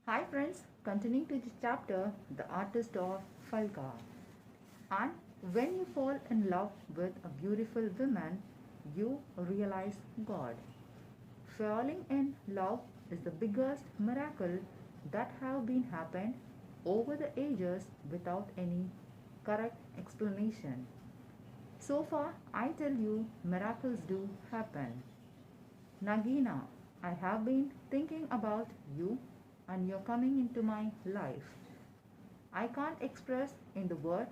Hi friends, continuing to the chapter The Artist of Falka. And when you fall in love with a beautiful woman, you realize God. Falling in love is the biggest miracle that have been happened over the ages without any correct explanation. So far, I tell you, miracles do happen. Nagina, I have been thinking about you and you're coming into my life. I can't express in the word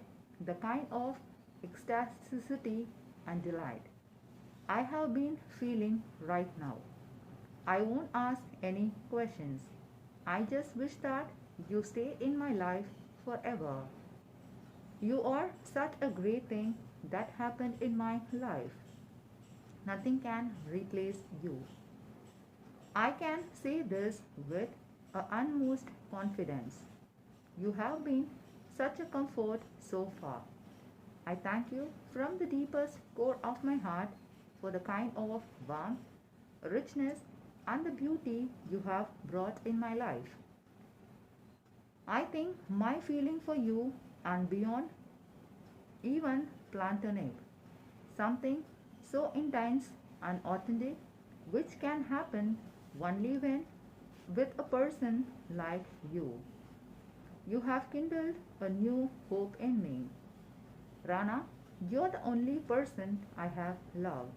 the kind of ecstaticity and delight I have been feeling right now. I won't ask any questions. I just wish that you stay in my life forever. You are such a great thing that happened in my life. Nothing can replace you. I can say this with a unmoved confidence. You have been such a comfort so far. I thank you from the deepest core of my heart for the kind of warmth, richness, and the beauty you have brought in my life. I think my feeling for you and beyond even platonic, something so intense and authentic which can happen only when with a person like you. You have kindled a new hope in me. Rana, you're the only person I have loved.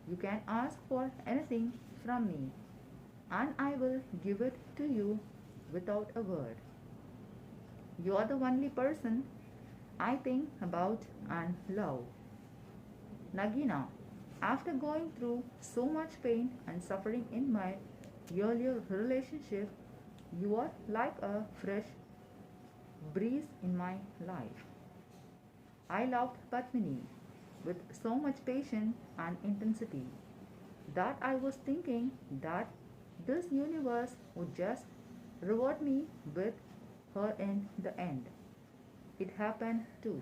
You can ask for anything from me, and I will give it to you without a word. You are the only person I think about and love. Nagina, after going through so much pain and suffering in my earlier relationship, you are like a fresh breeze in my life. I loved Padmini with so much passion and intensity that I was thinking that this universe would just reward me with her in the end. It happened too.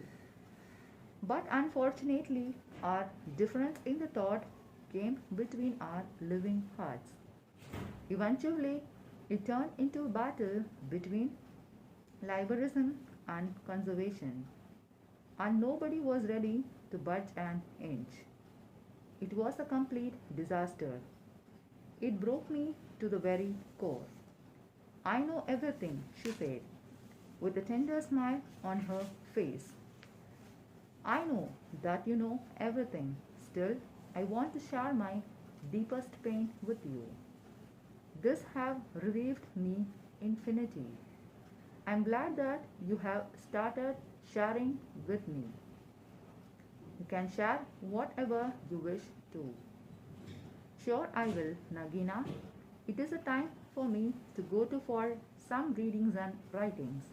But unfortunately, our difference in the thought came between our living hearts. Eventually, it turned into a battle between liberalism and conservation, and nobody was ready to budge an inch. It was a complete disaster. It broke me to the very core. I know everything, she said, with a tender smile on her face. I know that you know everything. Still, I want to share my deepest pain with you. This have relieved me infinity. I'm glad that you have started sharing with me. You can share whatever you wish to. Sure, I will, Nagina. It is a time for me to go to for some readings and writings.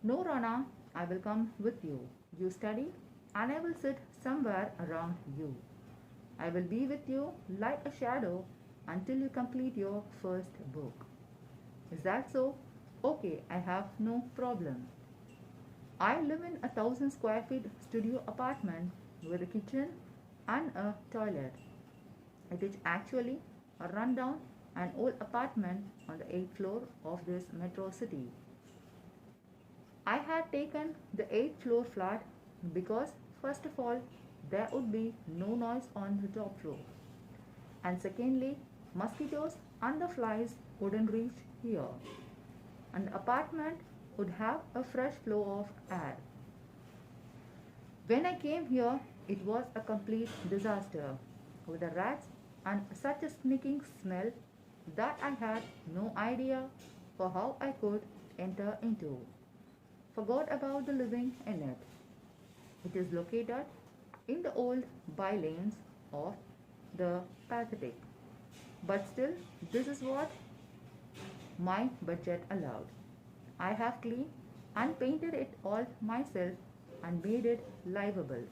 No, Rana, I will come with you. You study, and I will sit somewhere around you. I will be with you like a shadow until you complete your first book. Is that so? Okay, I have no problem. I live in a 1,000 square feet studio apartment with a kitchen and a toilet. It is actually a rundown and old apartment on the 8th floor of this metro city. I had taken the 8th floor flat because, first of all, there would be no noise on the top floor, and secondly, mosquitoes and the flies wouldn't reach here, and the apartment would have a fresh flow of air. When I came here, it was a complete disaster with the rats and such a sneaking smell that I had no idea for how I could enter into. Forgot about the living in it. It is located in the old bylanes of the pathetic. But still, this is what my budget allowed. I have cleaned and painted it all myself and made it livable.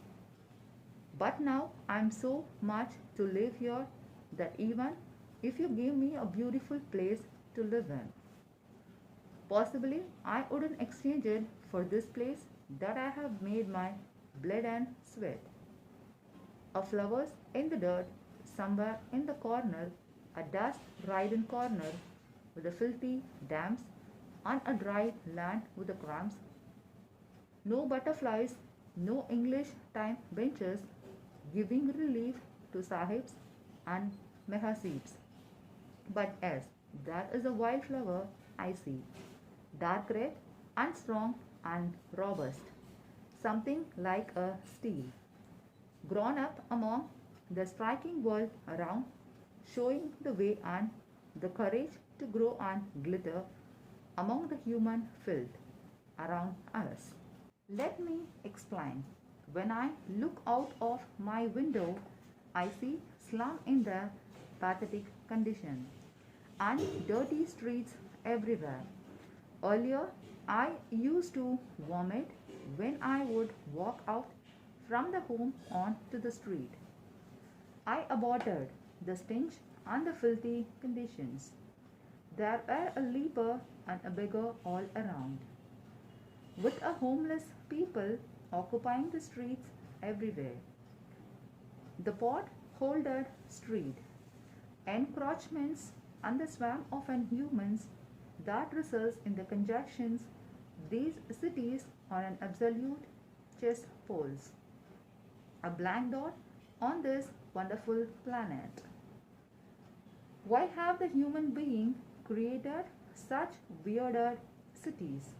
But now I am so much to live here that even if you give me a beautiful place to live in, possibly I wouldn't exchange it for this place that I have made my blood and sweat. A flowers in the dirt somewhere in the corner, a dust ridden corner the filthy damps on a dry land with the crumbs. No butterflies, no English time benches giving relief to sahibs and mehasibs. But yes, there is a wildflower I see, dark red and strong and robust, something like a steel, grown up among the striking world around, showing the way and the courage to grow and glitter among the human filth around us. Let me explain. When I look out of my window, I see slum in their pathetic condition and dirty streets everywhere. Earlier, I used to vomit when I would walk out from the home onto the street. I aborted the stench and the filthy conditions. There were a leper and a beggar all around, with a homeless people occupying the streets everywhere. The pot-holdered street, encroachments, and the swarm of humans that results in the conjunctions, these cities are an absolute chess poles, a blank dot on this wonderful planet. Why have the human being created such weirder cities?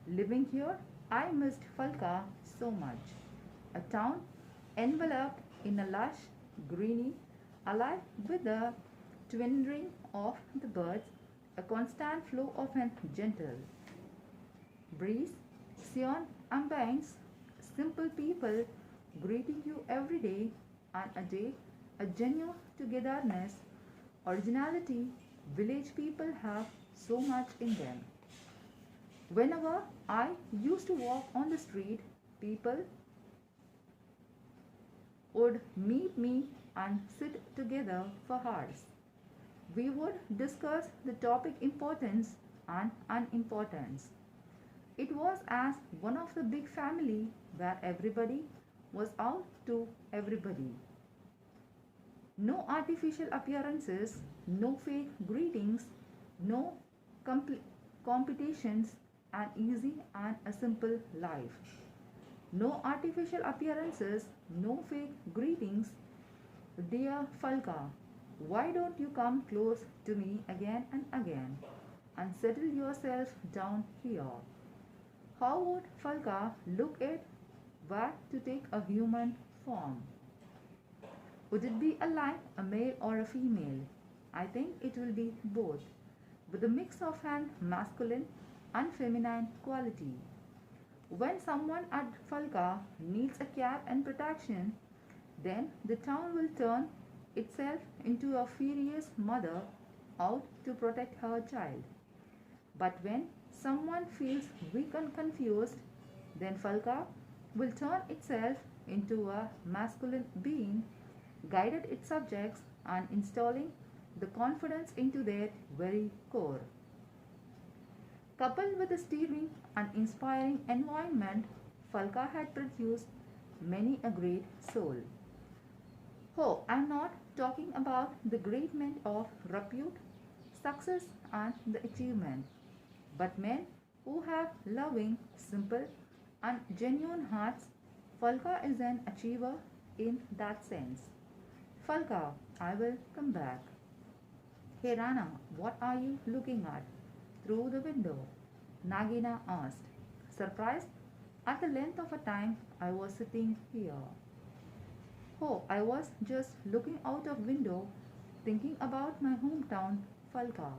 Living here, I missed Falka so much. A town enveloped in a lush greeny, alive with the twittering of the birds, a constant flow of a gentle breeze, Sion ambience, simple people greeting you every day and a day, a genuine togetherness, originality, village people have so much in them. Whenever I used to walk on the street, people would meet me and sit together for hours. We would discuss the topic importance and unimportance. It was as one of the big family where everybody was out to everybody. No artificial appearances, no fake greetings, no competitions, an easy and a simple life. No artificial appearances, no fake greetings. Dear Falka, why don't you come close to me again and again and settle yourself down here? How would Falka look at were to take a human form? Would it be a lion, a male, or a female? I think it will be both, with a mix of an masculine and feminine quality. When someone at Falka needs a care and protection, then the town will turn itself into a furious mother out to protect her child. But when someone feels weak and confused, then Falka will turn itself into a masculine being, guided its subjects and installing the confidence into their very core. Coupled with a stirring and inspiring environment, Falka had produced many a great soul. Oh, I'm not talking about the great men of repute, success, and the achievement, but men who have loving, simple, and genuine hearts. Falka is an achiever in that sense. Falka, I will come back. Hey Rana, what are you looking at? Through the window, Nagina asked, surprised at the length of a time I was sitting here. Oh, I was just looking out of window, thinking about my hometown, Falka.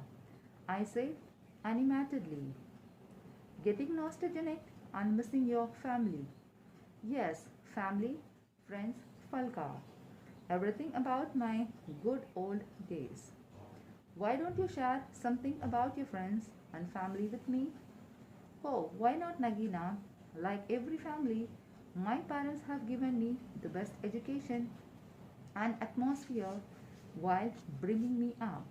I said animatedly, getting nostalgic and missing your family. Yes, family, friends, Falka. Everything about my good old days. Why don't you share something about your friends and family with me? Oh, why not Nagina? Like every family, my parents have given me the best education and atmosphere while bringing me up.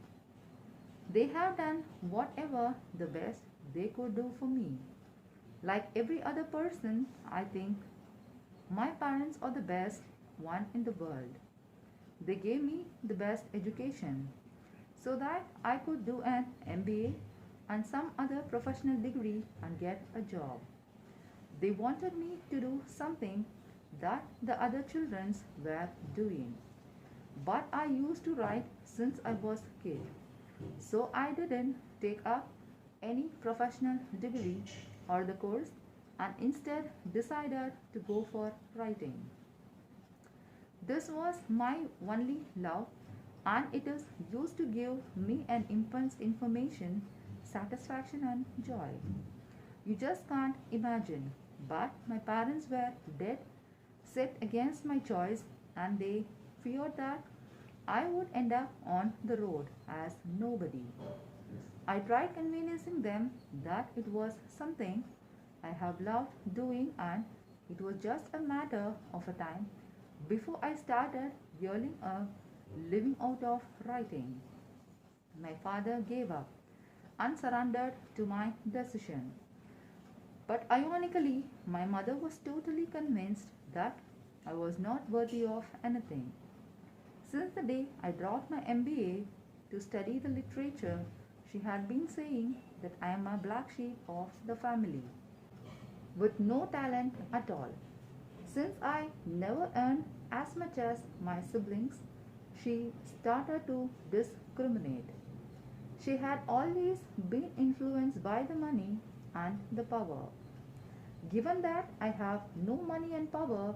They have done whatever the best they could do for me. Like every other person, I think my parents are the best one in the world. They gave me the best education. so that I could do an MBA and some other professional degree and get a job. They wanted me to do something that the other children were doing. But I used to write since I was a kid. So I didn't take up any professional degree or the course and instead decided to go for writing. This was my only love and it is used to give me an immense information, satisfaction and joy. You just can't imagine. But my parents were dead set against my choice and they feared that I would end up on the road as nobody. I tried convincing them that it was something I have loved doing and it was just a matter of a time before I started earning a living out of writing. My father gave up and surrendered to my decision. But ironically, my mother was totally convinced that I was not worthy of anything. Since the day I dropped my MBA to study the literature, she had been saying that I am a black sheep of the family with no talent at all. Since I never earned as much as my siblings, she started to discriminate. She had always been influenced by the money and the power. Given that I have no money and power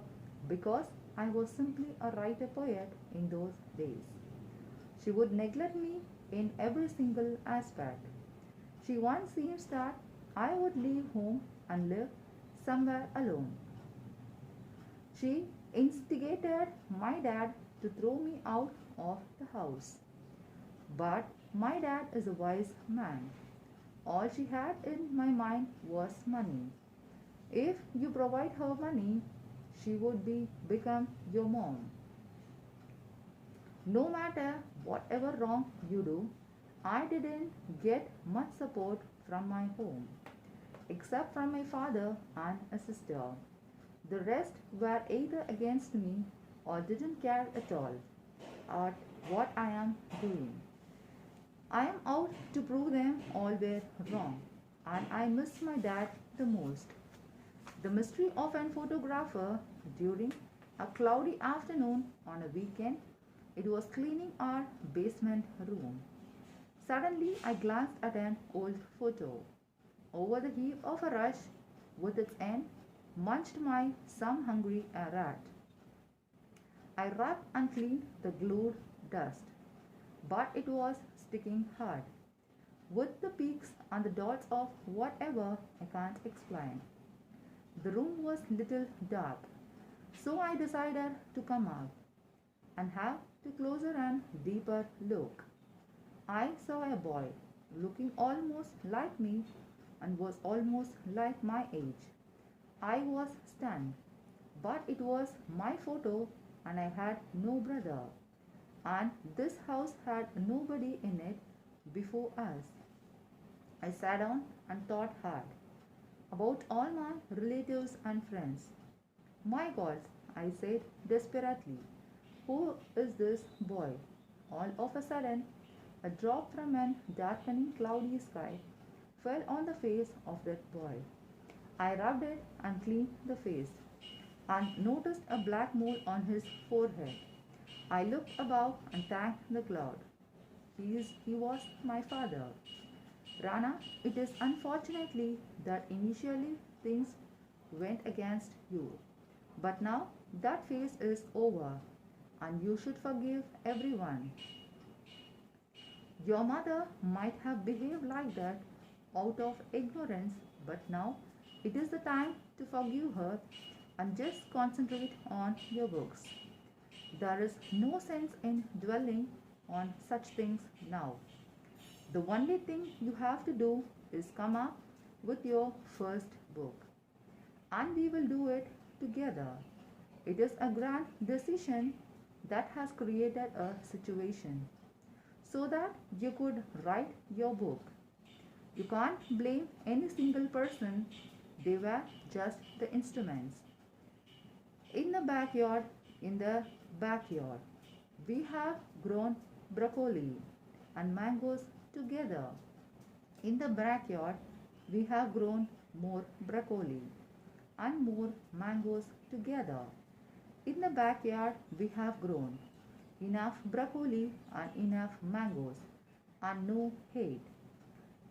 because I was simply a writer poet in those days, she would neglect me in every single aspect. She once seems that I would leave home and live somewhere alone. She instigated my dad to throw me out of the house. But my dad is a wise man. All she had in my mind was money. If you provide her money, she would become your mom. No matter whatever wrong you do, I didn't get much support from my home, except from my father and a sister. The rest were either against me or didn't care at all at what I am doing. I am out to prove them all were wrong, and I miss my dad the most. The mystery of an photographer during a cloudy afternoon on a weekend. It was cleaning our basement room. Suddenly, I glanced at an old photo. Over the heap of a rush, with its end, munched my some hungry rat. I rubbed and cleaned the glued dust, but it was sticking hard, with the peaks and the dots of whatever I can't explain. The room was little dark, so I decided to come out and have a closer and deeper look. I saw a boy looking almost like me and was almost like my age. I was stunned, but it was my photo and I had no brother. And this house had nobody in it before us. I sat down and thought hard about all my relatives and friends. My God, I said desperately, who is this boy? All of a sudden, a drop from an darkening cloudy sky fell on the face of that boy. I rubbed it and cleaned the face and noticed a black mole on his forehead. I looked above and thanked the cloud. He was my father. Rana, it is unfortunately that initially things went against you. But now that phase is over and you should forgive everyone. Your mother might have behaved like that out of ignorance, but now it is the time to forgive her and just concentrate on your books. There is no sense in dwelling on such things now. The only thing you have to do is come up with your first book, and we will do it together. It is a grand decision that has created a situation so that you could write your book. You can't blame any single person, they were just the instruments. In the backyard, in the backyard, we have grown broccoli. and mangoes together. In the backyard, we have grown more broccoli and more mangoes together. In the backyard, we have grown enough broccoli and enough mangoes and no hate.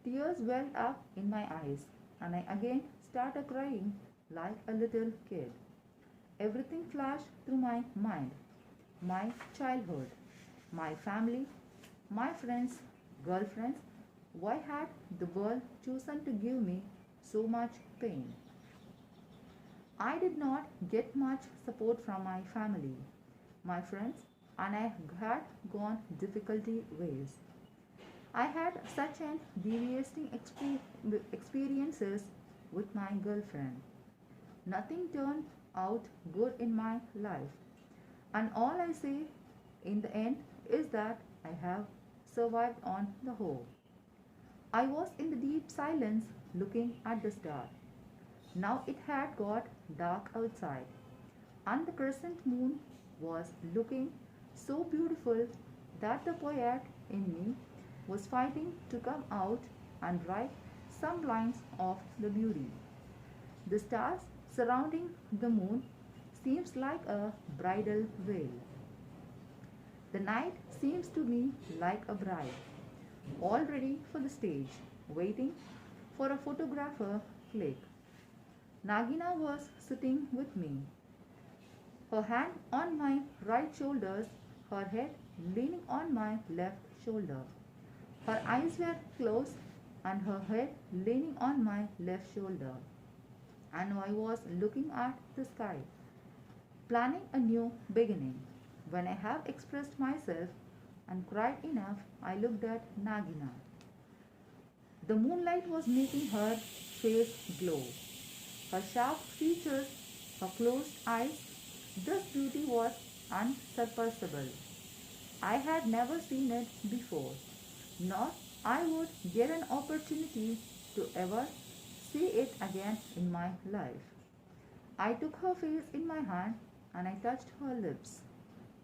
Tears welled up in my eyes, and I again started crying like a little kid. Everything flashed through my mind: my childhood, my family, my friends, girlfriends. Why had the world chosen to give me so much pain? I did not get much support from my family, my friends, and I had gone difficulty ways. I had such an devastating experiences with my girlfriend. Nothing turned out good in my life, and all I say in the end is that I have survived on the whole. I was in the deep silence looking at the star. Now it had got dark outside, and the crescent moon was looking so beautiful that the poet in me was fighting to come out and write some lines of the beauty. The stars surrounding the moon seems like a bridal veil. The night seems to me like a bride, all ready for the stage, waiting for a photographer click. Nagina was sitting with me, her hand on my right shoulder, her head leaning on my left shoulder. Her eyes were closed and her head leaning on my left shoulder. And I was looking at the sky, planning a new beginning. When I have expressed myself and cried enough, I looked at Nagina. The moonlight was making her face glow. Her sharp features, her closed eyes, this beauty was unsurpassable. I had never seen it before, nor I would get an opportunity to ever see it again in my life. I took her face in my hand and I touched her lips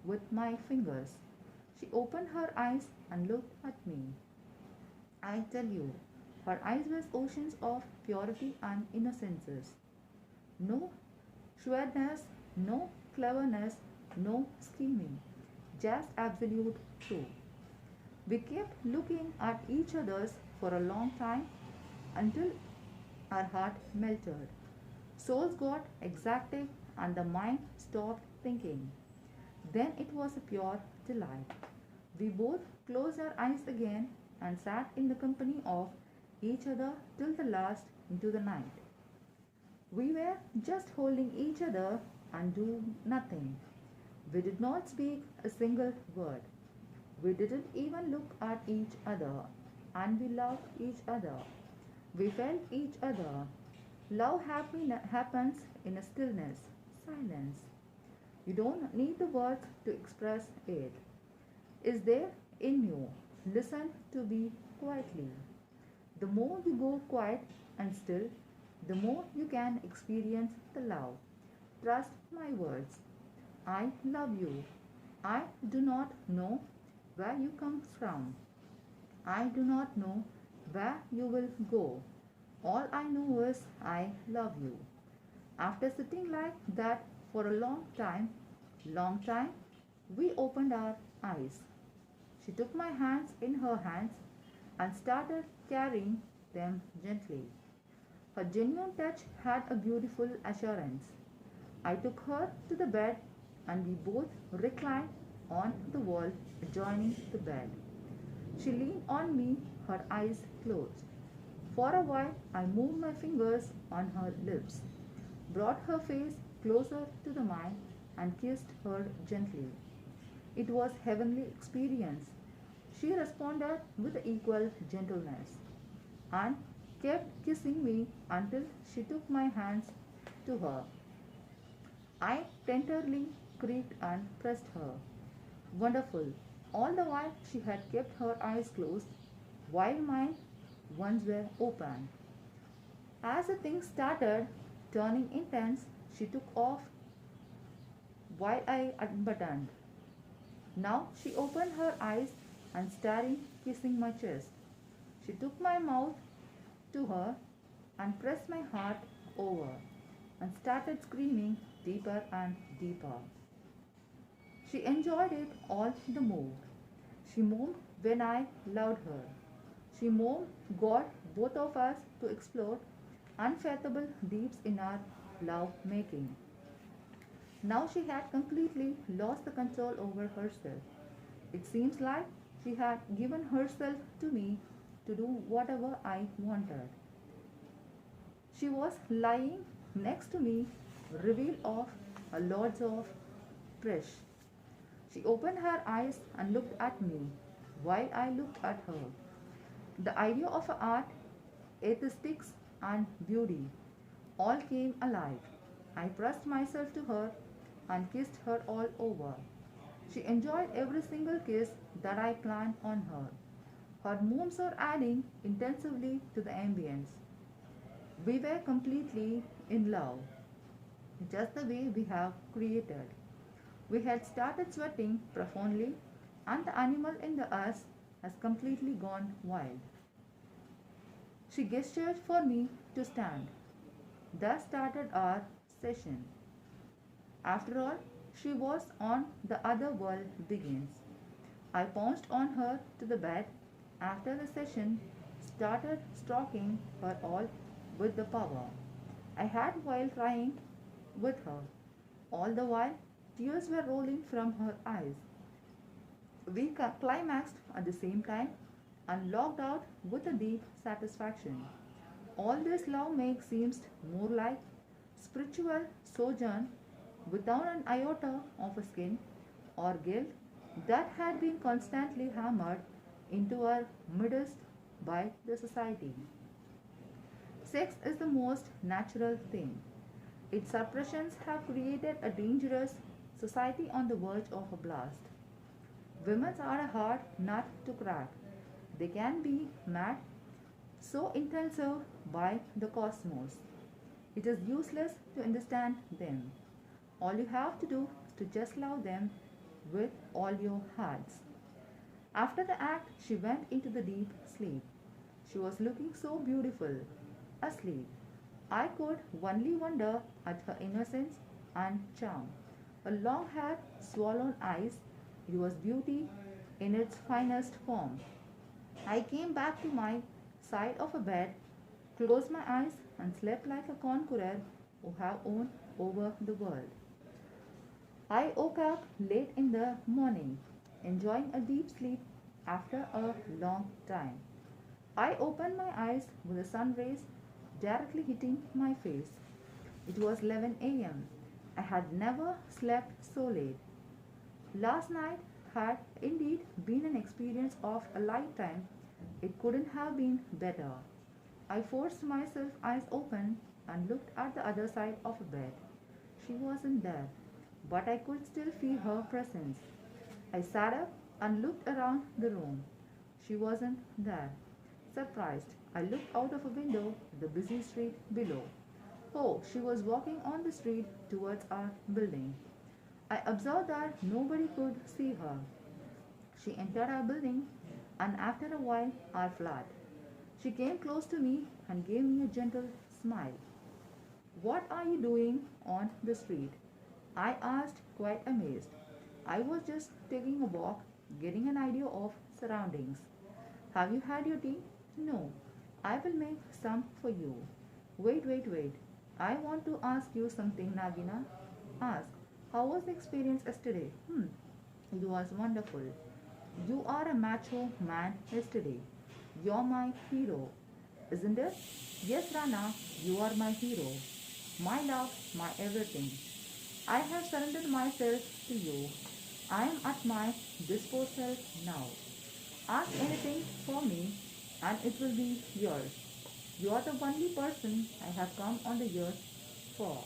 with my fingers. She opened her eyes and looked at me. I tell you, her eyes were oceans of purity and innocences. No shrewdness, no cleverness, no scheming, just absolute truth. We kept looking at each other for a long time until our heart melted. Souls got excited and the mind stopped thinking. Then it was a pure delight. We both closed our eyes again and sat in the company of each other till the last into the night. We were just holding each other and do nothing. We did not speak a single word. We didn't even look at each other, and we loved each other. We felt each other. Love happens in a stillness, silence. You don't need the words to express it. Is there in you? Listen to be quietly. The more you go quiet and still, the more you can experience the love. Trust my words. I love you. I do not know where you come from. I do not know where you will go. All I know is I love you. After sitting like that for a long time, we opened our eyes. She took my hands in her hands and started carrying them gently. Her genuine touch had a beautiful assurance. I took her to the bed and we both reclined on the wall adjoining the bed. She leaned on me, her eyes closed. For a while, I moved my fingers on her lips, brought her face closer to the mine, and kissed her gently. It was heavenly experience. She responded with equal gentleness and kept kissing me until she took my hands to her. I tenderly creaked and pressed her. Wonderful. All the while she had kept her eyes closed, while mine ones were open. As the thing started turning intense, she took off while I unbuttoned. Now she opened her eyes and staring kissing my chest. She took my mouth to her and pressed my heart over and started screaming deeper and deeper. She enjoyed it all the more. She moaned when I loved her. She moaned God both of us to explore unfathomable deeps in our love making. Now she had completely lost the control over herself. It seems like she had given herself to me to do whatever I wanted. She was lying next to me, revealed of a lot of fresh. She opened her eyes and looked at me while I looked at her. The idea of art, aesthetics, and beauty all came alive. I pressed myself to her and kissed her all over. She enjoyed every single kiss that I planned on her. Her moans were adding intensively to the ambience. We were completely in love, just the way we have created. We had started sweating profoundly, and the animal in the us has completely gone wild. She gestured for me to stand. Thus started our session. After all, she was on the other world begins. I pounced on her to the bed after the session, started stroking her all with the power I had while trying with her. All the while, tears were rolling from her eyes. We climaxed at the same time and locked out with a deep satisfaction. All this love make seems more like spiritual sojourn without an iota of a skin or guilt that had been constantly hammered into our midst by the society. Sex is the most natural thing. Its suppressions have created a dangerous society on the verge of a blast. Women are a hard nut to crack. They can be mad, so intensive by the cosmos. It is useless to understand them. All you have to do is to just love them with all your hearts. After the act, she went into the deep sleep. She was looking so beautiful, asleep. I could only wonder at her innocence and charm. Her long hair, swollen eyes, it was beauty in its finest form. I came back to my side of a bed, closed my eyes, and slept like a conqueror who have won over the world. I woke up late in the morning, enjoying a deep sleep after a long time. I opened my eyes with the sun rays directly hitting my face. It was 11 a.m. I had never slept so late. Last night had indeed been an experience of a lifetime. It couldn't have been better. I forced myself eyes open and looked at the other side of the bed. She wasn't there, but I could still feel her presence. I sat up and looked around the room. She wasn't there. Surprised, I looked out of a window at the busy street below. Oh, she was walking on the street towards our building. I observed that nobody could see her. She entered our building and after a while our flat. She came close to me and gave me a gentle smile. What are you doing on the street? I asked, quite amazed. I was just taking a walk, getting an idea of surroundings. Have you had your tea? No. I will make some for you. Wait. I want to ask you something, Nagina. Ask. How was the experience yesterday? It was wonderful. You are a macho man yesterday. You're my hero, isn't it? Yes, Rana, you are my hero. My love, my everything. I have surrendered myself to you. I am at my disposal now. Ask anything for me and it will be yours. You are the only person I have come on the earth for.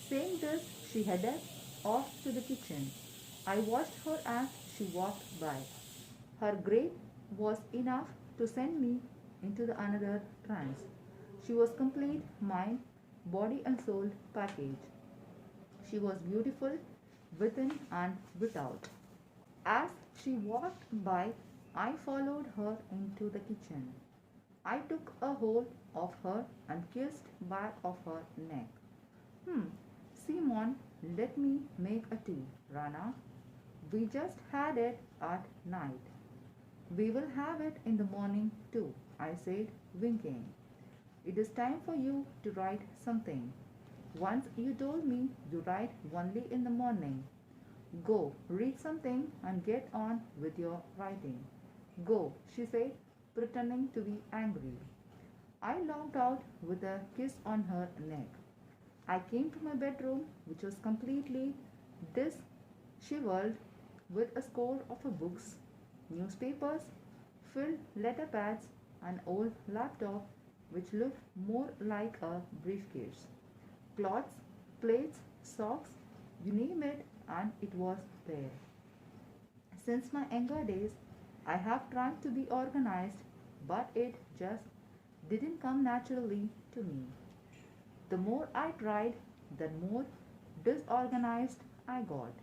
Saying this, she headed off to the kitchen. I watched her as she walked by. Her grace was enough to send me into the another trance. She was complete mind, body and soul package. She was beautiful within and without. As she walked by, I followed her into the kitchen. I took a hold of her and kissed back of her neck. Hmm, Simon, let me make a tea, Rana. We just had it at night. We will have it in the morning too, I said, winking. It is time for you to write something. Once you told me you write only in the morning. Go, read something and get on with your writing. Go, she said, pretending to be angry. I logged out with a kiss on her neck. I came to my bedroom, which was completely disheveled with a score of books, newspapers, filled letter pads, an old laptop which looked more like a briefcase. Cloths, plates, socks, you name it, and it was there. Since my younger days, I have tried to be organized, but it just didn't come naturally to me. The more I tried, the more disorganized I got.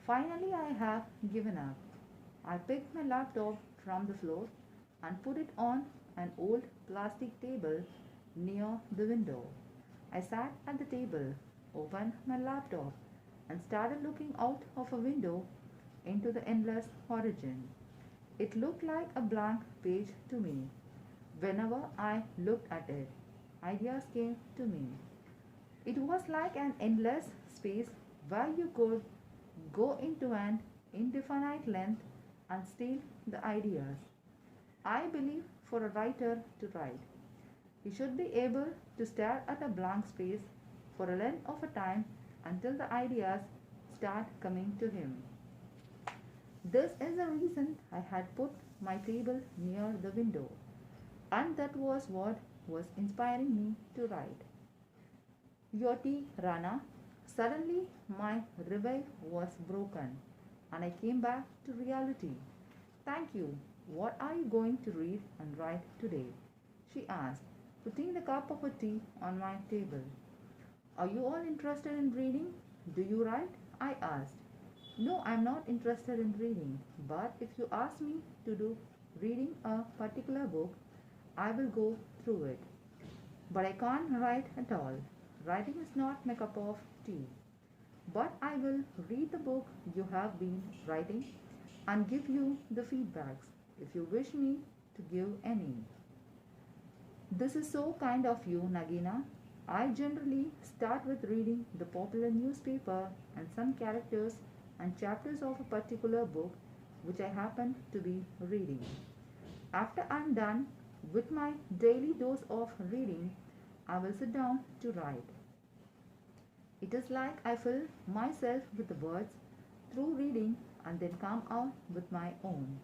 Finally, I have given up. I picked my laptop from the floor and put it on an old plastic table near the window. I sat at the table, opened my laptop, and started looking out of a window into the endless horizon. It looked like a blank page to me. Whenever I looked at it, ideas came to me. It was like an endless space where you could go into an indefinite length and steal the ideas. I believe for a writer to write, he should be able to stare at a blank space for a length of a time until the ideas start coming to him. This is the reason I had put my table near the window, and that was what was inspiring me to write. Yoti Rana. Suddenly, my reverie was broken, and I came back to reality. Thank you. What are you going to read and write today? She asked, putting the cup of tea on my table. Are you all interested in reading? Do you write? I asked. No, I'm not interested in reading, but if you ask me to do reading a particular book, I will go through it. But I can't write at all. Writing is not my cup of tea. But I will read the book you have been writing and give you the feedbacks if you wish me to give any. This is so kind of you, Nagina. I generally start with reading the popular newspaper and some characters and chapters of a particular book which I happen to be reading. After I'm done with my daily dose of reading, I will sit down to write. It is like I fill myself with the words through reading and then come out with my own.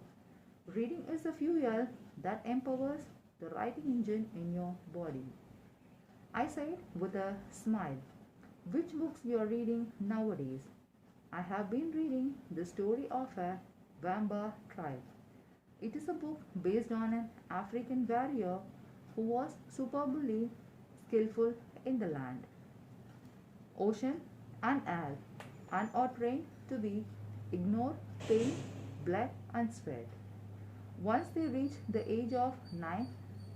Reading is the fuel that empowers the writing engine in your body. I said with a smile, which books you are reading nowadays? I have been reading the story of a Wamba tribe. It is a book based on an African warrior who was superbly skillful in the land, ocean, and air, and are trained to be ignore pain, blood, and sweat. Once they reach the age of 9,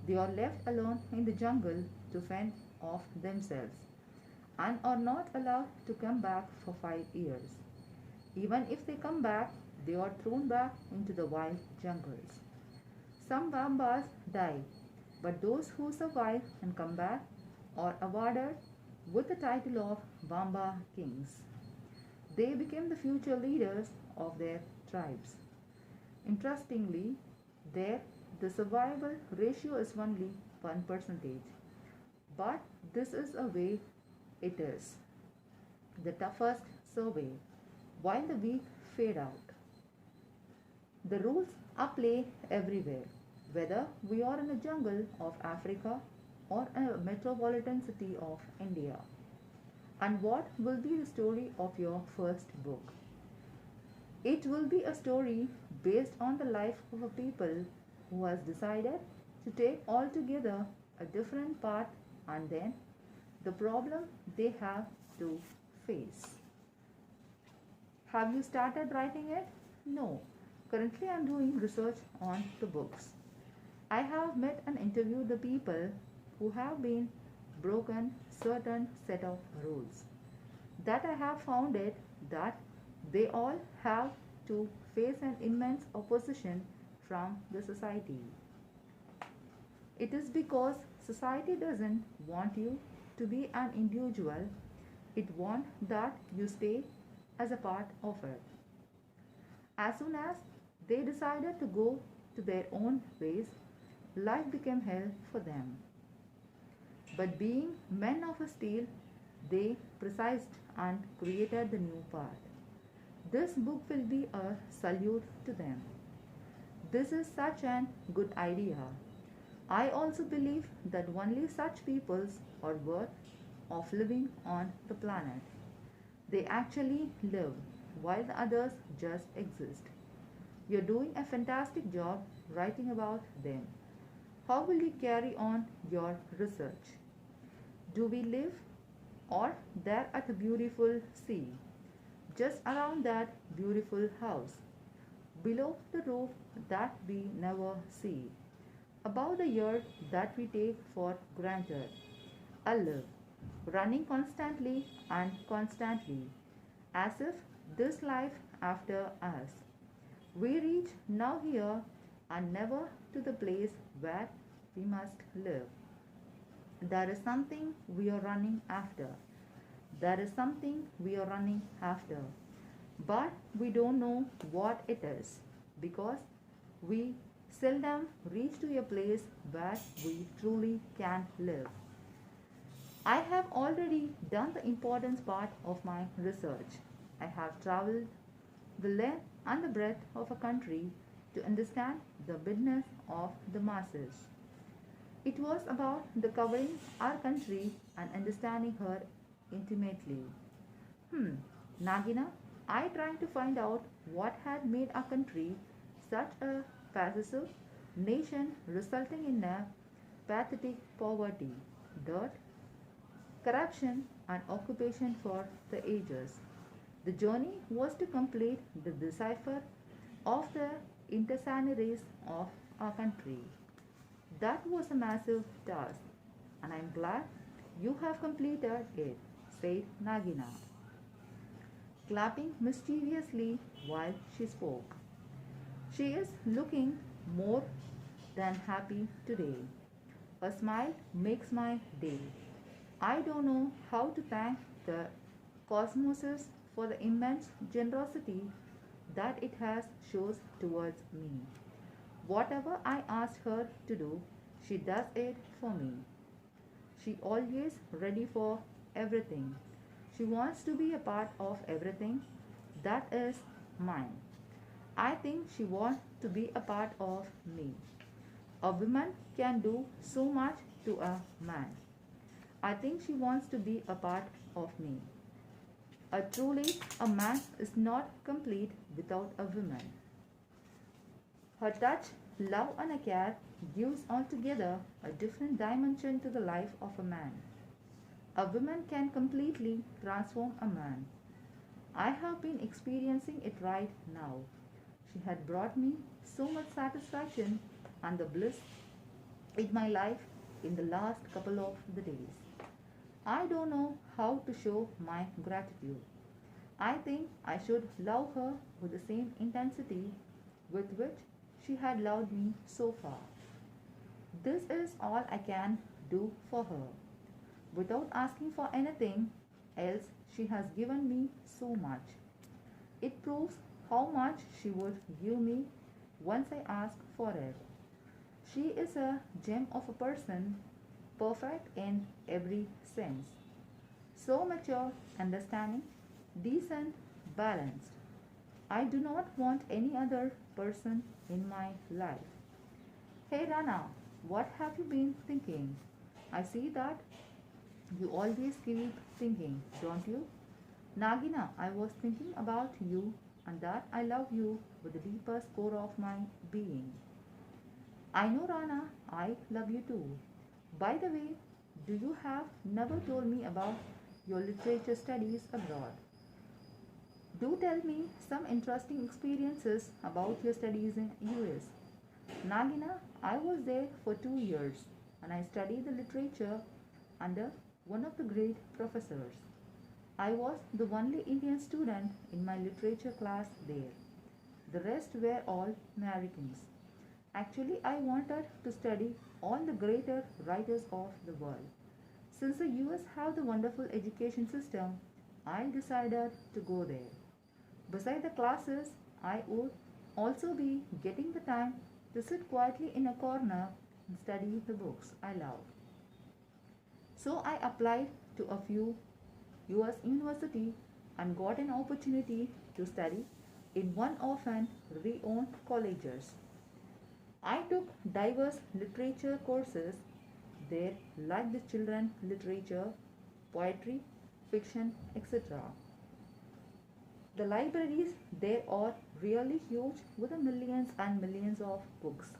they are left alone in the jungle to fend off themselves and are not allowed to come back for 5 years. Even if they come back, they are thrown back into the wild jungles. Some Wambas die, but those who survive and come back are awarded with the title of Wamba Kings. They became the future leaders of their tribes. Interestingly, there the survival ratio is only 1%. But this is a way it is. The toughest survey, while the weak fade out. The rules are play everywhere, whether we are in a jungle of Africa or a metropolitan city of India. And what will be the story of your first book? It will be a story based on the life of a people who has decided to take altogether a different path and then the problem they have to face. Have you started writing it? No. Currently, I am doing research on the books. I have met and interviewed the people who have been broken certain set of rules. That I have found it that they all have to face an immense opposition from the society. It is because society doesn't want you to be an individual, it wants that you stay as a part of it. As soon as they decided to go to their own ways, life became hell for them. But being men of steel, they precised and created the new path. This book will be a salute to them. This is such an good idea. I also believe that only such peoples are worth of living on the planet. They actually live while the others just exist. You're doing a fantastic job writing about them. How will you carry on your research? Do we live or there at the beautiful sea? Just around that beautiful house, below the roof that we never see, above the earth that we take for granted. I live, running constantly and constantly, as if this life after us. We reach now here and never to the place where we must live. There is something we are running after. There is something we are running after. But we don't know what it is because we seldom reach to a place where we truly can live. I have already done the important part of my research. I have traveled the length and the breadth of a country to understand the business of the masses. It was about the covering our country and understanding her intimately. Hmm, Nagina, I tried to find out what had made our country such a passive nation resulting in a pathetic poverty, dirt, corruption and occupation for the ages. The journey was to complete the decipher of the interlinearies of our country. That was a massive task, and I am glad you have completed it, said Nagina, clapping mischievously while she spoke. She is looking more than happy today. A smile makes my day. I don't know how to thank the cosmos for the immense generosity that it has shows towards me. Whatever I ask her to do, she does it for me. She always ready for everything. She wants to be a part of everything that is mine. I think she wants to be a part of me. A woman can do so much to a man. I think she wants to be a part of me. Truly, a man is not complete without a woman. Her touch, love, and a care gives altogether a different dimension to the life of a man. A woman can completely transform a man. I have been experiencing it right now. She had brought me so much satisfaction and the bliss in my life in the last couple of the days. I don't know how to show my gratitude. I think I should love her with the same intensity with which she had loved me so far. This is all I can do for her. Without asking for anything else, she has given me so much. It proves how much she would give me once I ask for it. She is a gem of a person, perfect in every sense. So mature, understanding, decent, balanced. I do not want any other person in my life. Hey Rana, what have you been thinking? I see that you always keep thinking, don't you? Nagina, I was thinking about you and that I love you with the deepest core of my being. I know Rana, I love you too. By the way, do you have never told me about your literature studies abroad? Do tell me some interesting experiences about your studies in US. Nagina, I was there for 2 years and I studied the literature under one of the great professors. I was the only Indian student in my literature class there. The rest were all Americans. Actually, I wanted to study all the greater writers of the world. Since the US have the wonderful education system, I decided to go there. Beside the classes, I would also be getting the time to sit quietly in a corner and study the books I love. So I applied to a few US university and got an opportunity to study in one of an renowned colleges. I took diverse literature courses there like the children literature, poetry, fiction, etc. The libraries there are really huge with millions and millions of books,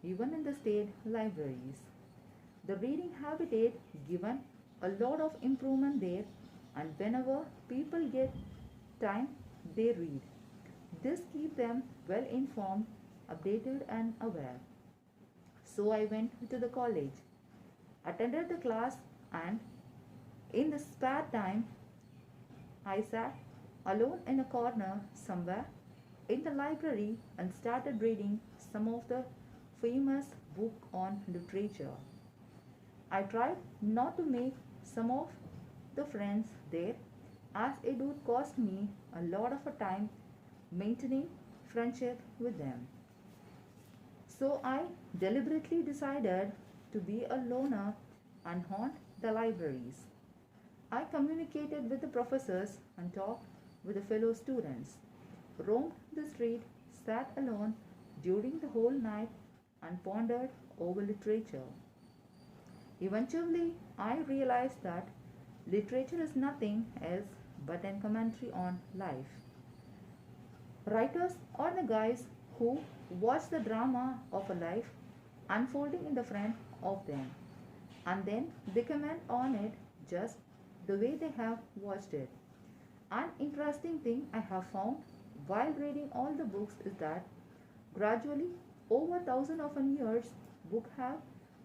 even in the state libraries. The reading habitat given a lot of improvement there, and whenever people get time they read. This keeps them well informed, updated and aware. So I went to the college, attended the class, and in the spare time I sat alone in a corner somewhere in the library and started reading some of the famous book on literature. I tried not to make some of the friends there as it would cost me a lot of a time maintaining friendship with them. So I deliberately decided to be a loner and haunt the libraries. I communicated with the professors and talked with the fellow students, roamed the street, sat alone during the whole night, and pondered over literature. Eventually, I realized that literature is nothing else but a commentary on life. Writers are the guys who watch the drama of a life unfolding in the front of them and then they comment on it just the way they have watched it. An interesting thing I have found while reading all the books is that gradually, over thousands of years, books have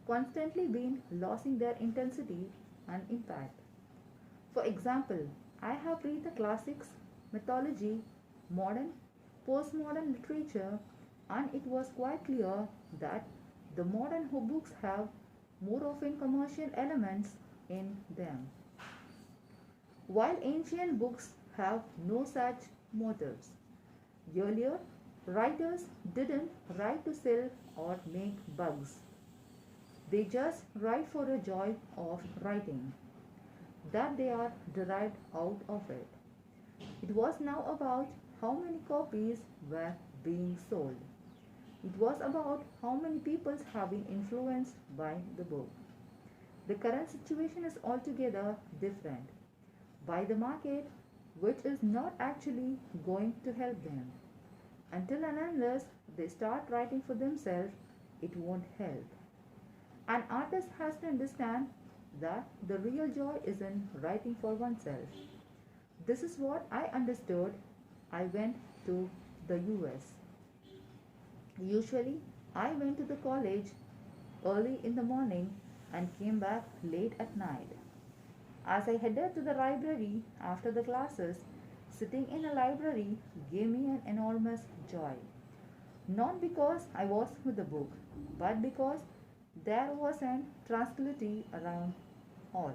constantly been losing their intensity and impact. For example, I have read the classics, mythology, modern, postmodern literature, and it was quite clear that the modern books have more often commercial elements in them, while ancient books have no such motives. Earlier, writers didn't write to sell or make bugs. They just write for the joy of writing, that they are derived out of it. It was now about how many copies were being sold. It was about how many people have been influenced by the book. The current situation is altogether different by the market, which is not actually going to help them. Until and unless they start writing for themselves, it won't help. An artist has to understand that the real joy is in writing for oneself. This is what I understood. I went to the US. Usually, I went to the college early in the morning and came back late at night. As I headed to the library after the classes, sitting in a library gave me an enormous joy. Not because I was with the book, but because there was an tranquility around all.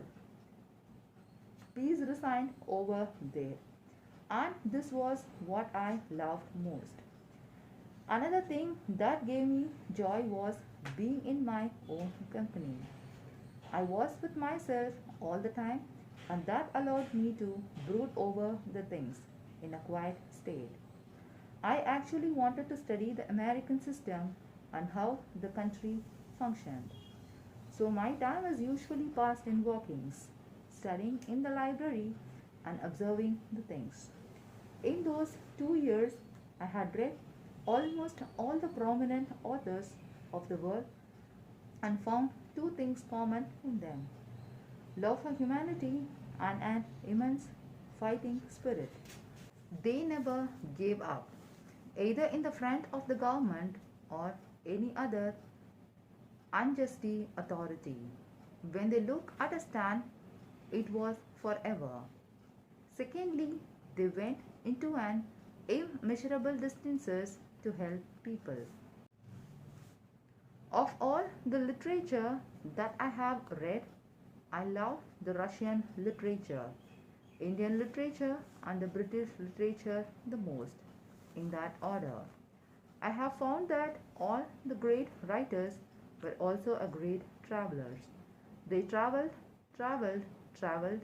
Peace resigned over there, and this was what I loved most. Another thing that gave me joy was being in my own company. I was with myself all the time, and that allowed me to brood over the things in a quiet state. I actually wanted to study the American system and how the country functioned. So my time is usually passed in walkings, studying in the library, and observing the things. In those 2 years, I had read almost all the prominent authors of the world and found two things common in them: love for humanity and an immense fighting spirit. They never gave up, either in the front of the government or any other unjustly authority. When they look at a stand, it was forever. Secondly, they went into an immeasurable distances to help people. Of all the literature that I have read, I love the Russian literature, Indian literature, and the British literature the most, in that order. I have found that all the great writers were also a great travelers. They traveled, traveled, traveled,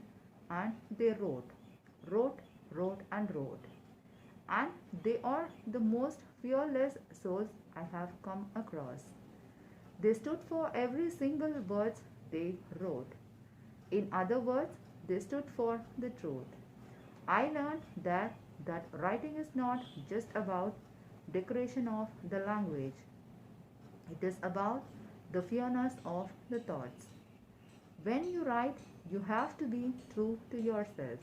and they wrote, wrote, wrote, and wrote. And they are the most fearless souls I have come across. They stood for every single word they wrote. In other words, they stood for the truth. I learned that writing is not just about decoration of the language. It is about the fairness of the thoughts. When you write, you have to be true to yourself.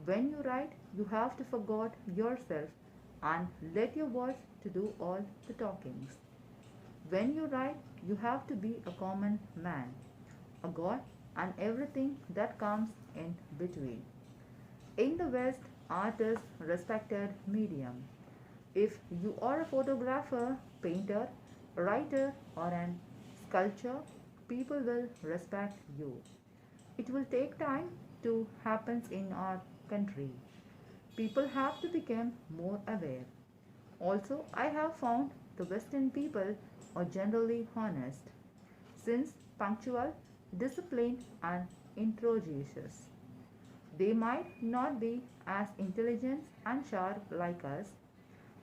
When you write, you have to forget yourself and let your words to do all the talkings. When you write, you have to be a common man, a god, and everything that comes in between. In the West, art is respected medium. If you are a photographer, painter, writer, or an sculptor, people will respect you. It will take time to happen in our country. People have to become more aware. Also, I have found the Western people are generally honest, since punctual, disciplined, and introducious. They might not be as intelligent and sharp like us,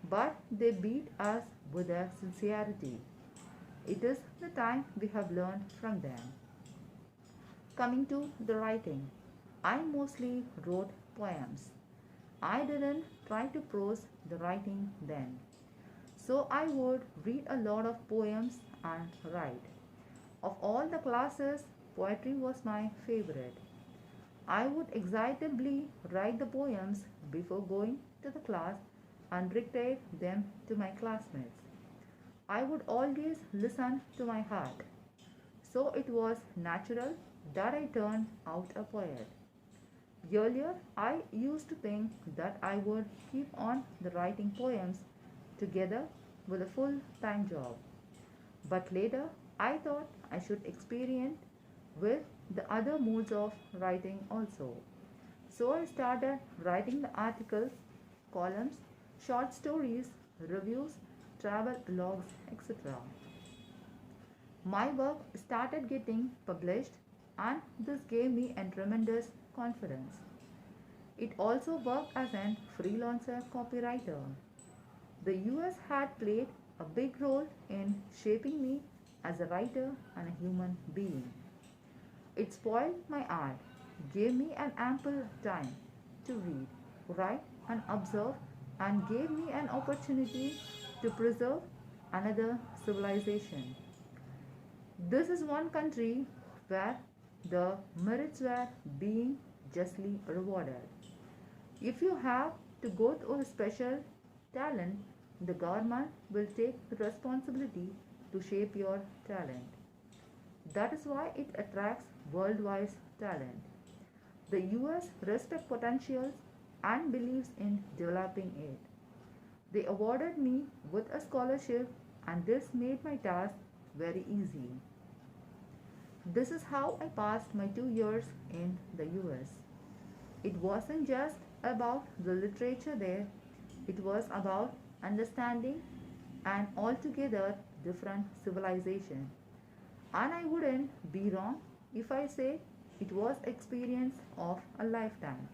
but they beat us with their sincerity. It is the time we have learned from them. Coming to the writing, I mostly wrote poems. I didn't try to prose the writing then. So I would read a lot of poems and write. Of all the classes, poetry was my favorite. I would excitedly write the poems before going to the class and dictate them to my classmates. I would always listen to my heart. So it was natural that I turned out a poet. Earlier, I used to think that I would keep on the writing poems together with a full time job. But later, I thought I should experiment with the other modes of writing also. So I started writing the articles, columns, short stories, reviews, travel logs, etc. My work started getting published, and this gave me a tremendous confidence. It also worked as a freelancer copywriter. The US had played a big role in shaping me as a writer and a human being. It spoiled my art, gave me an ample time to read, write, and observe, and gave me an opportunity to preserve another civilization. This is one country where the merits were being justly rewarded. If you have to go through a special talent, the government will take the responsibility to shape your talent. That is why it attracts worldwide talent. The US respects potentials and believes in developing it. They awarded me with a scholarship, and this made my task very easy. This is how I passed my 2 years in the US. It wasn't just about the literature there, it was about understanding an altogether different civilization. And I wouldn't be wrong if I say it was experience of a lifetime.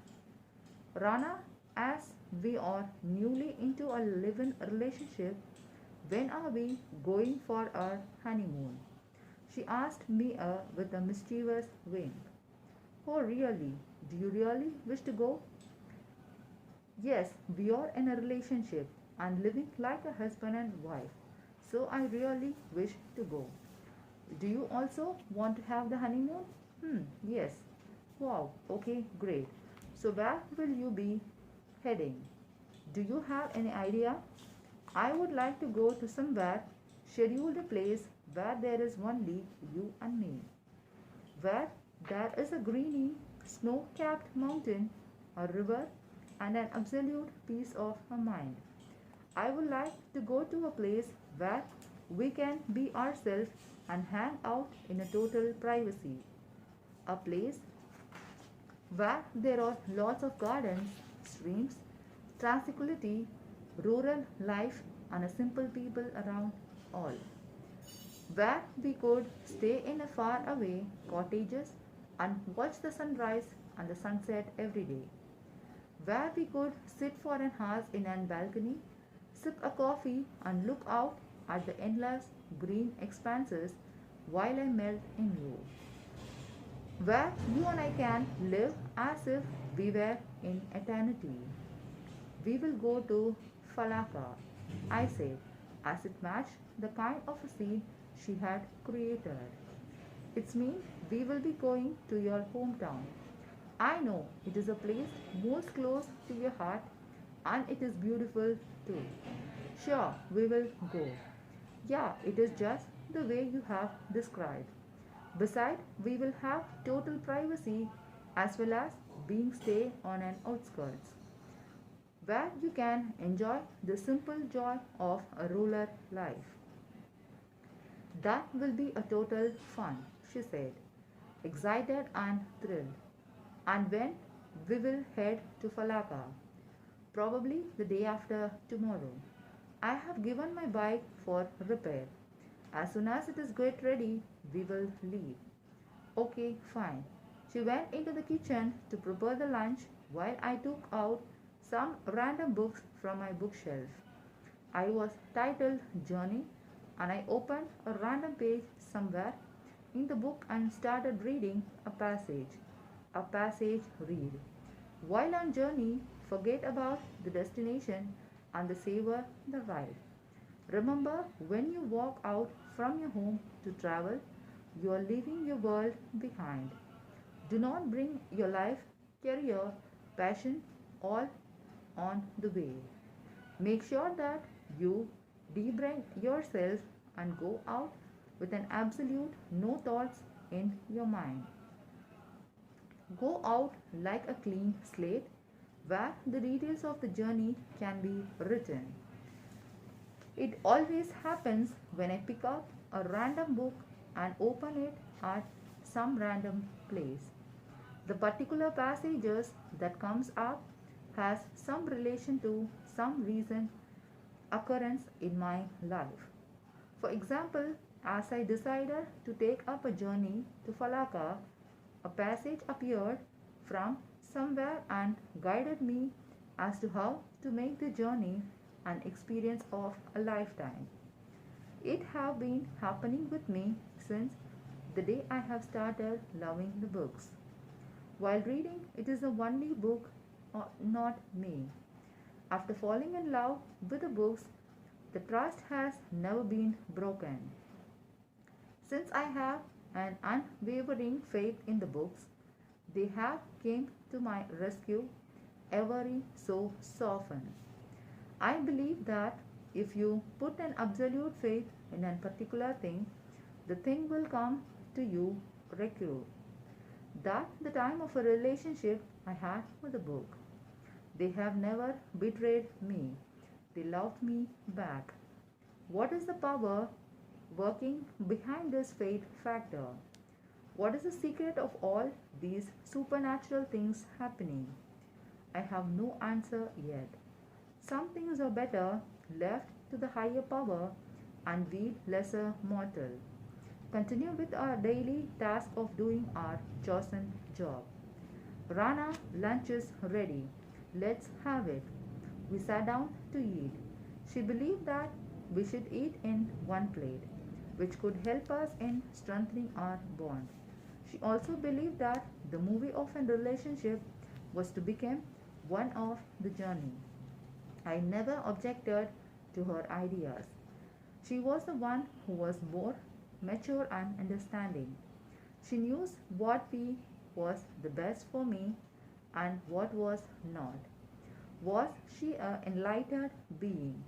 Rana, as we are newly into a live-in relationship, when are we going for our honeymoon? She asked me with a mischievous wink. Oh, really? Do you really wish to go? Yes, we are in a relationship and living like a husband and wife. So I really wish to go. Do you also want to have the honeymoon? Yes. Wow, okay, great. So where will you be heading? Do you have any idea? I would like to go to somewhere, schedule a place where there is only you and me, where there is a greeny, snow capped mountain, a river, and an absolute peace of mind. I would like to go to a place where we can be ourselves and hang out in a total privacy. A place where there are lots of gardens, streams, tranquility, rural life, and a simple people around all. Where we could stay in a far away cottages and watch the sunrise and the sunset every day. Where we could sit for an hour in an balcony, sip a coffee, and look out at the endless green expanses while I melt in you. Where you and I can live as if we were in eternity. We will go to Falaka, I said, as it matched the kind of a scene she had created. It's mean we will be going to your hometown. I know it is a place most close to your heart and it is beautiful too. Sure, we will go. Yeah, it is just the way you have described. Besides, we will have total privacy as well as being stay on an outskirts where you can enjoy the simple joy of a rural life. That will be a total fun, she said, excited and thrilled. And when we will head to Falaka, probably the day after tomorrow. I have given my bike for repair. As soon as it is get ready, we will leave. Okay, fine. She went into the kitchen to prepare the lunch while I took out some random books from my bookshelf. I was titled Journey and I opened a random page somewhere in the book and started reading a passage. A passage read. While on journey, forget about the destination and the savor the ride. Remember when you walk out from your home to travel, you are leaving your world behind. Do not bring your life, career, passion all on the way. Make sure that you debrand yourself and go out with an absolute no thoughts in your mind. Go out like a clean slate where the details of the journey can be written. It always happens when I pick up a random book and open it at some random place. The particular passages that comes up has some relation to some recent occurrence in my life. For example, as I decided to take up a journey to Falaka, a passage appeared from somewhere and guided me as to how to make the journey an experience of a lifetime. It have been happening with me since the day I have started loving the books. While reading, it is the only book, not me. After falling in love with the books, the trust has never been broken. Since I have an unwavering faith in the books, they have came to my rescue every so often. I believe that if you put an absolute faith in a particular thing, the thing will come to you recruit. That the time of a relationship I had with the book. They have never betrayed me. They loved me back. What is the power working behind this faith factor? What is the secret of all these supernatural things happening? I have no answer yet. Some things are better left to the higher power and we lesser mortal. Continue with our daily task of doing our chosen job. Rana, lunch is ready. Let's have it. We sat down to eat. She believed that we should eat in one plate, which could help us in strengthening our bond. She also believed that the movie of a relationship was to become one of the journey. I never objected to her ideas. She was the one who was more mature and understanding. She knew what we was the best for me and what was not. Was she an enlightened being?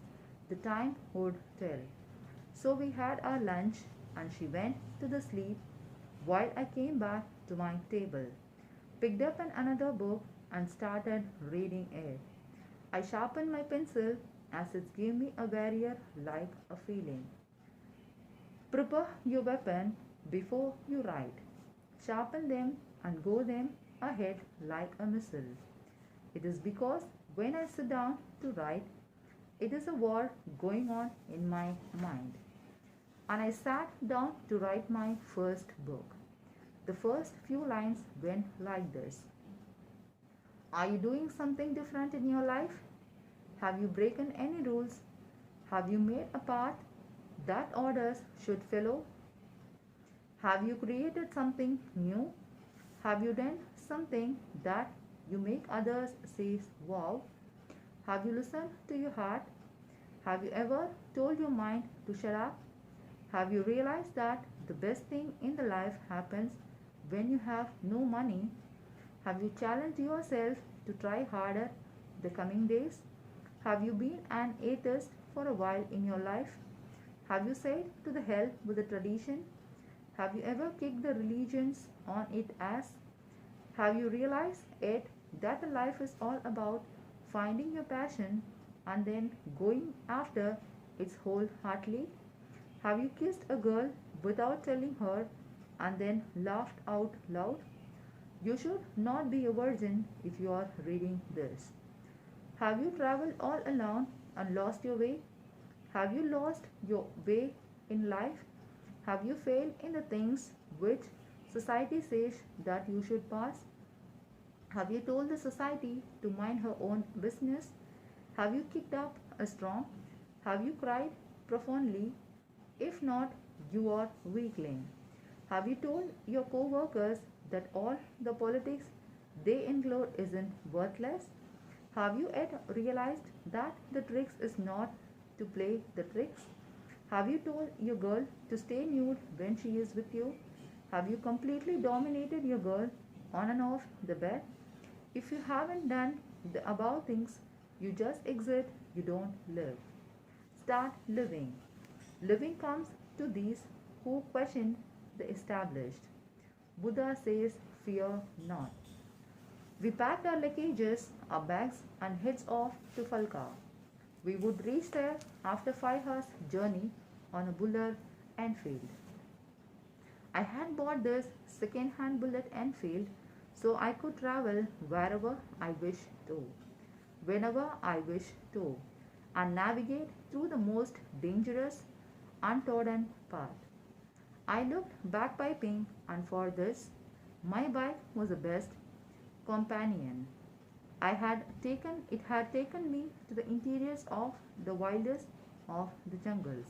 The time would tell. So we had our lunch and she went to the sleep while I came back to my table, picked up another book and started reading it. I sharpened my pencil as it gave me a barrier like a feeling. Prepare your weapon before you write. Sharpen them and go them ahead like a missile. It is because when I sit down to write, it is a war going on in my mind. And I sat down to write my first book. The first few lines went like this. Are you doing something different in your life? Have you broken any rules? Have you made a path that others should follow? Have you created something new? Have you done something that you make others say, wow? Have you listened to your heart? Have you ever told your mind to shut up? Have you realized that the best thing in the life happens when you have no money? Have you challenged yourself to try harder the coming days? Have you been an atheist for a while in your life? Have you said to the hell with the tradition? Have you ever kicked the religions on its ass? Have you realized it that the life is all about finding your passion and then going after it wholeheartedly? Have you kissed a girl without telling her and then laughed out loud? You should not be a virgin if you are reading this. Have you traveled all alone and lost your way? Have you lost your way in life? Have you failed in the things which society says that you should pass? Have you told the society to mind her own business? Have you kicked up a storm? Have you cried profoundly? If not, you are weakling. Have you told your co-workers that all the politics they include isn't worthless? Have you yet realized that the tricks is not to play the tricks? Have you told your girl to stay nude when she is with you? Have you completely dominated your girl on and off the bed? If you haven't done the above things, you just exit, you don't live. Start living. Living comes to these who question the established. Buddha says, fear not. We packed our luggages, our bags, and heads off to Falka. We would reach there after 5 hours journey on a Buller Enfield. I had bought this second-hand bullet Enfield so I could travel wherever I wished to, whenever I wished to, and navigate through the most dangerous, untrodden path. I looked bagpiping, and for this, my bike was the best companion. It had taken me to the interiors of the wildest of the jungles,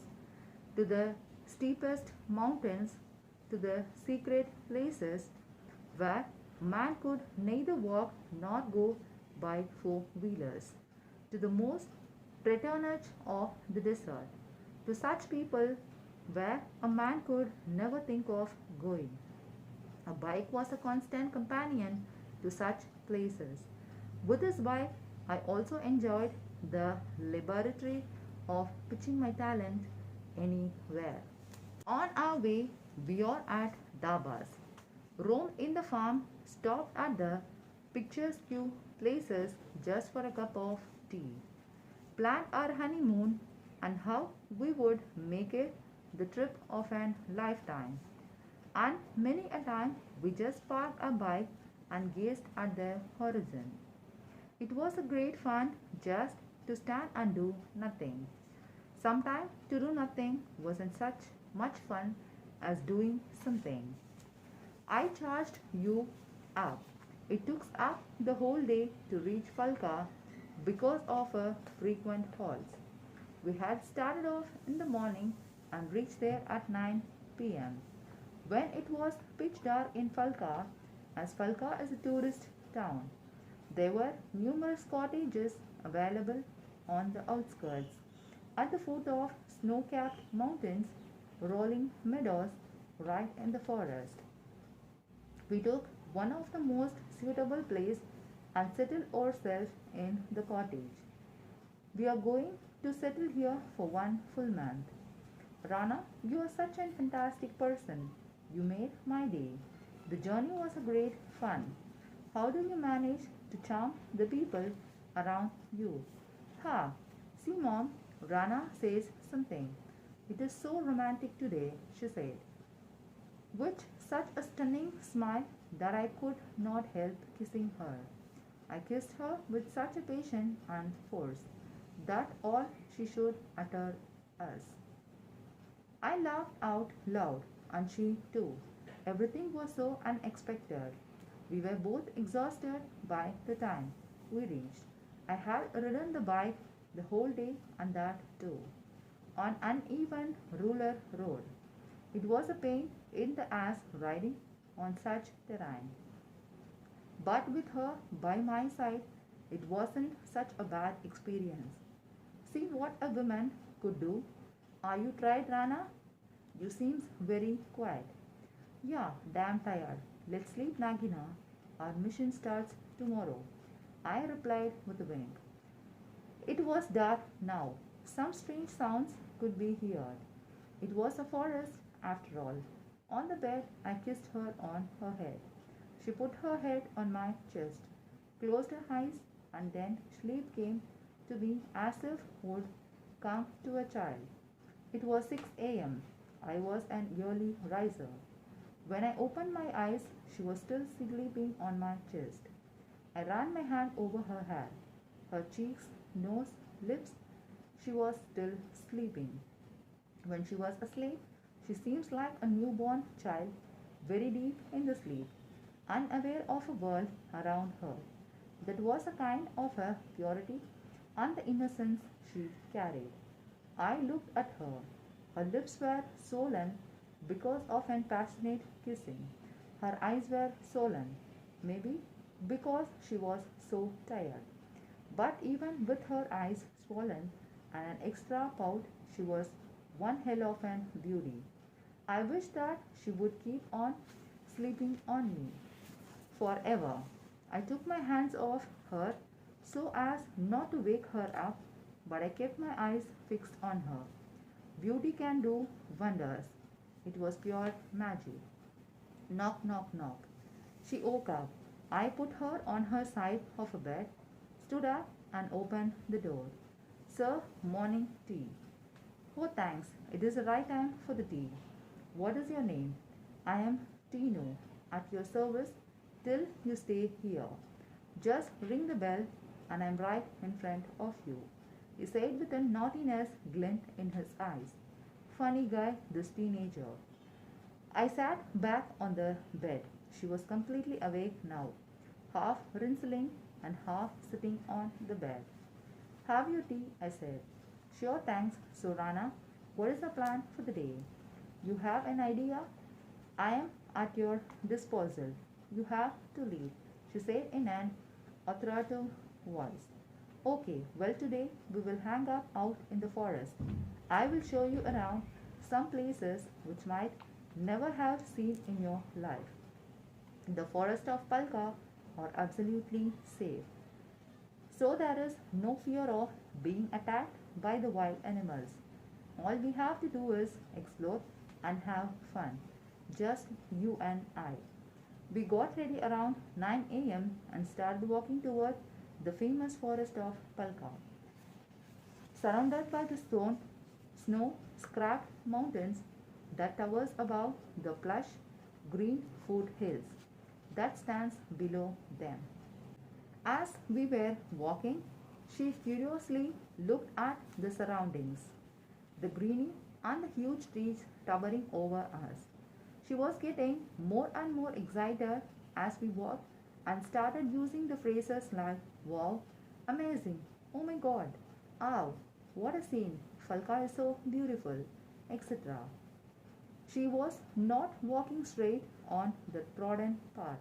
to the steepest mountains, to the secret places where man could neither walk nor go by four-wheelers, to the most treasonous of the desert, to such people where a man could never think of going. A bike was a constant companion to such places. With this bike, I also enjoyed the liberty of pitching my talent anywhere. On our way, we are at Dabas. Roamed in the farm, stopped at the picturesque places just for a cup of tea. Planned our honeymoon and how we would make it the trip of a lifetime. And many a time we just parked our bike and gazed at the horizon. It was a great fun just to stand and do nothing. Sometimes to do nothing wasn't such much fun as doing something. I charged you up. It took us the whole day to reach Falka because of our frequent halts. We had started off in the morning and reached there at 9 p.m. when it was pitch dark in Falka, as Falka is a tourist town. There were numerous cottages available on the outskirts, at the foot of snow-capped mountains, rolling meadows right in the forest. We took one of the most suitable places and settle ourselves in the cottage. We are going to settle here for one full month. Rana, you are such a fantastic person. You made my day. The journey was a great fun. How do you manage to charm the people around you? Ha! See, Mom, Rana says something. It is so romantic today, she said, with such a stunning smile that I could not help kissing her. I kissed her with such a passion and force that all she should utter us. I laughed out loud, and she too. Everything was so unexpected. We were both exhausted by the time we reached. I had ridden the bike the whole day and that too, on uneven rural road. It was a pain in the ass riding on such terrain. But with her by my side, it wasn't such a bad experience. See what a woman could do. Are you tired, Rana? You seems very quiet. Yeah, damn tired. Let's sleep, Nagina. Our mission starts tomorrow. I replied with a wink. It was dark now. Some strange sounds could be heard. It was a forest after all. On the bed, I kissed her on her head. She put her head on my chest, closed her eyes, and then sleep came to me as if would come to a child. It was 6 a.m. I was an early riser. When I opened my eyes, she was still sleeping on my chest. I ran my hand over her hair, her cheeks, nose, lips. She was still sleeping. When she was asleep, she seems like a newborn child, very deep in the sleep, unaware of a world around her. That was a kind of a purity and the innocence she carried. I looked at her. Her lips were swollen because of an passionate kissing. Her eyes were swollen, maybe because she was so tired. But even with her eyes swollen and an extra pout, she was one hell of an beauty. I wish that she would keep on sleeping on me forever. I took my hands off her so as not to wake her up, but I kept my eyes fixed on her. Beauty can do wonders. It was pure magic. Knock, knock, knock. She woke up. I put her on her side of a bed, stood up, and opened the door. Sir, morning tea. Oh, thanks. It is the right time for the tea. What is your name? I am Tino, at your service till you stay here. Just ring the bell, and I'm right in front of you. He said with a naughtiness glint in his eyes. Funny guy, this teenager. I sat back on the bed. She was completely awake now, half rinsing and half sitting on the bed. Have your tea, I said. Sure, thanks, Sorana. What is the plan for the day? You have an idea? I am at your disposal. You have to leave, she said in an authoritative voice. Okay, well, today we will hang up out in the forest. I will show you around some places which might never have seen in your life. The forest of Palka are absolutely safe. So there is no fear of being attacked by the wild animals. All we have to do is explore and have fun. Just you and I. We got ready around 9 a.m. and started walking toward the famous forest of Palka. Surrounded by the snow-scrapped mountains that towers above the plush green foothills that stands below them. As we were walking, she curiously looked at the surroundings, the greenery and the huge trees towering over us. She was getting more and more excited as we walked and started using the phrases like wow, amazing, oh my god, ow, what a scene, Falka is so beautiful, etc. She was not walking straight on the trodden path.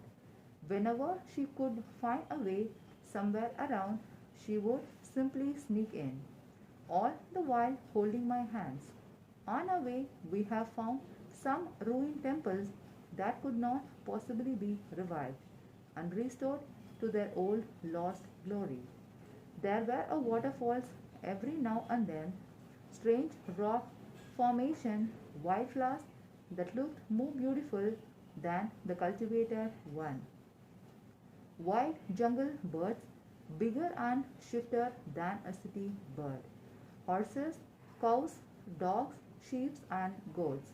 Whenever she could find a way somewhere around, she would simply sneak in, all the while holding my hands. On our way, we have found some ruined temples that could not possibly be revived and restored to their old lost glory. There were a waterfalls every now and then, strange rock formation, wildflowers that looked more beautiful than the cultivated one. Wild jungle birds, bigger and swifter than a city bird. Horses, cows, dogs, sheep, and goats.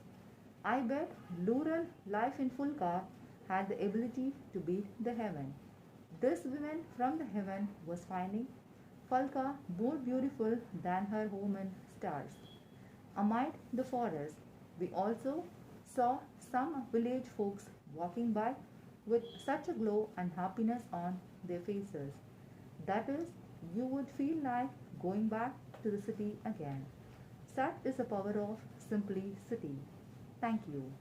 I bet rural life in Fulka had the ability to beat the heaven. This woman from the heaven was finding Fulka more beautiful than her home in stars. Amid the forest, we also saw some village folks walking by with such a glow and happiness on their faces. That is, you would feel like going back to the city again. Such is the power of simplicity. Thank you.